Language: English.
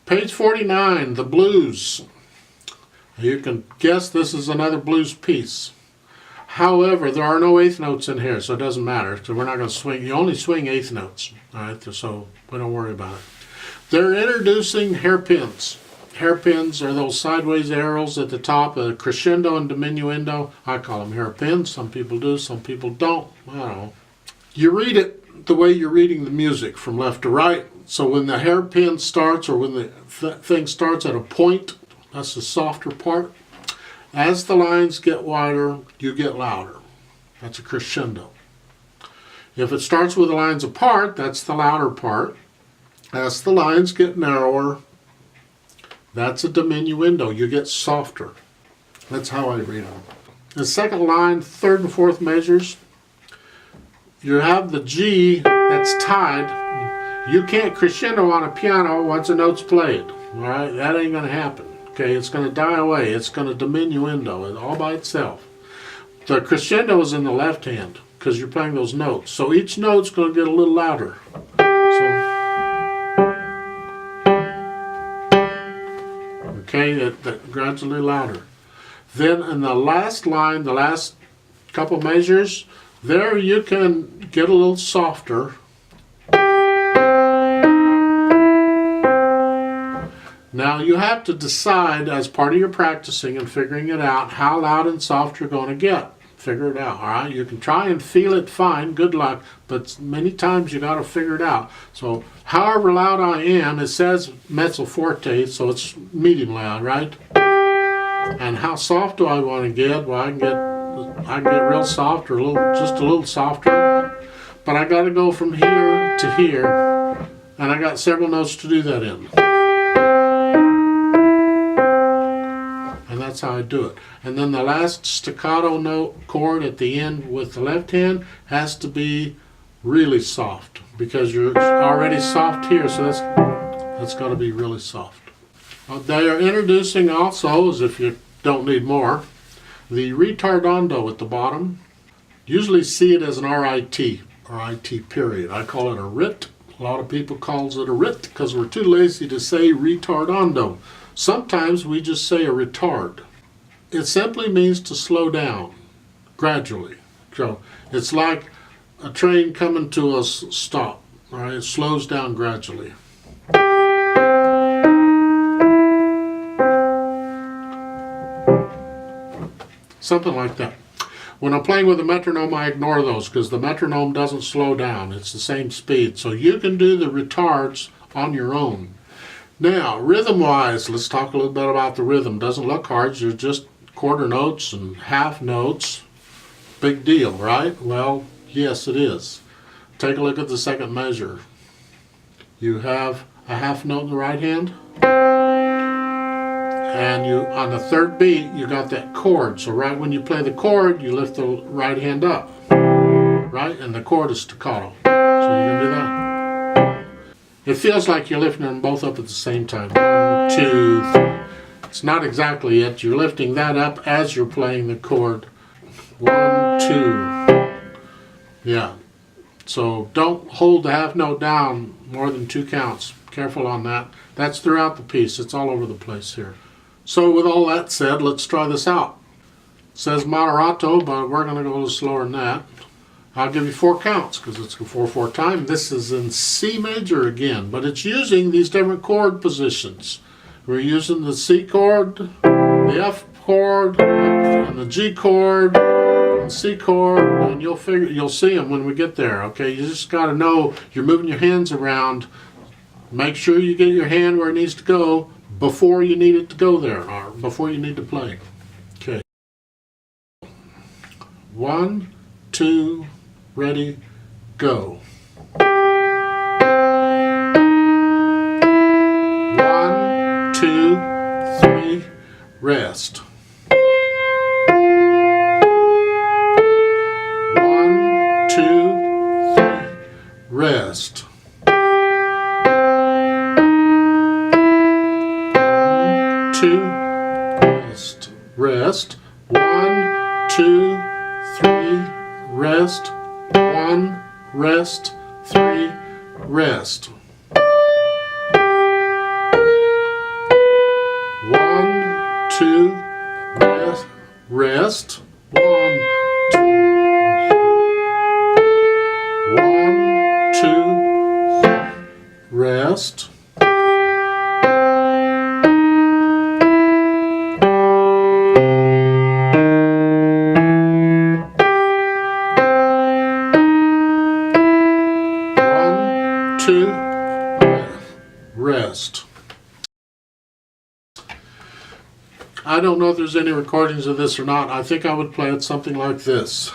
Page 49, the blues. You can guess this is another blues piece. However, there are no eighth notes in here, so it doesn't matter. So we're not going to swing. You only swing eighth notes, all right? So we don't worry about it. They're introducing hairpins. Hairpins are those sideways arrows at the top, a crescendo and diminuendo. I call them hairpins. Some people do, some people don't. I don't know. You read it the way you're reading the music, from left to right. So when the hairpin starts, or when the thing starts at a point, that's the softer part. As the lines get wider, you get louder. That's a crescendo. If it starts with the lines apart, that's the louder part. As the lines get narrower, that's a diminuendo. You get softer. That's how I read them. The second line, third and fourth measures, you have the G that's tied. You can't crescendo on a piano once a note's played. All right, that ain't going to happen. Okay, it's going to die away. It's going to diminuendo all by itself. The crescendo is in the left hand because you're playing those notes. So each note's going to get a little louder. Okay, that gradually louder. Then in the last line, the last couple measures, there you can get a little softer. Now you have to decide, as part of your practicing and figuring it out, how loud and soft you're going to get. Figure it out, all right? You can try and feel it fine, good luck, but many times you got to figure it out. So however loud I am, it says mezzo forte, so it's medium loud, right? And how soft do I want to get? Well, I can get real soft, or just a little softer, but I got to go from here to here, and I got several notes to do that in. And that's how I do it. And then the last staccato note chord at the end with the left hand has to be really soft, because you're already soft here, so that's got to be really soft. They are introducing also, as if you don't need more, the ritardando at the bottom. Usually see it as an RIT, RIT period. I call it a rit. A lot of people calls it a rit because we're too lazy to say retardando. Sometimes we just say a retard. It simply means to slow down gradually. So it's like a train coming to a stop. All right, it slows down gradually. Something like that. When I'm playing with a metronome, I ignore those because the metronome doesn't slow down. It's the same speed. So you can do the retards on your own. Now, rhythm-wise, let's talk a little bit about the rhythm. Doesn't look hard. You're just quarter notes and half notes. Big deal, right? Well, yes, it is. Take a look at the second measure. You have a half note in the right hand, and you, on the third beat, you got that chord. So right when you play the chord, you lift the right hand up, right? And the chord is staccato. So you can do that. It feels like you're lifting them both up at the same time. 1, 2, 3. It's not exactly it. You're lifting that up as you're playing the chord. 1, 2. Yeah. So don't hold the half note down more than 2 counts. Careful on that. That's throughout the piece. It's all over the place here. So with all that said, let's try this out. It says moderato, but we're going to go a little slower than that. I'll give you 4 counts because it's a 4/4 time. This is in C major again, but it's using these different chord positions. We're using the C chord, the F chord, and the G chord, and C chord, and you'll see them when we get there. Okay, you just got to know you're moving your hands around. Make sure you get your hand where it needs to go before you need it to go there, or before you need to play. Okay. 1, 2, ready, go. 1, 2, 3, rest. 1, 2, 3, rest. 1, 2, rest. Rest. 1, 2, 3, rest. 1, rest, 3, rest. rest. 1, 2. 1, 2, rest. 2, rest. I don't know if there's any recordings of this or not. I think I would play it something like this.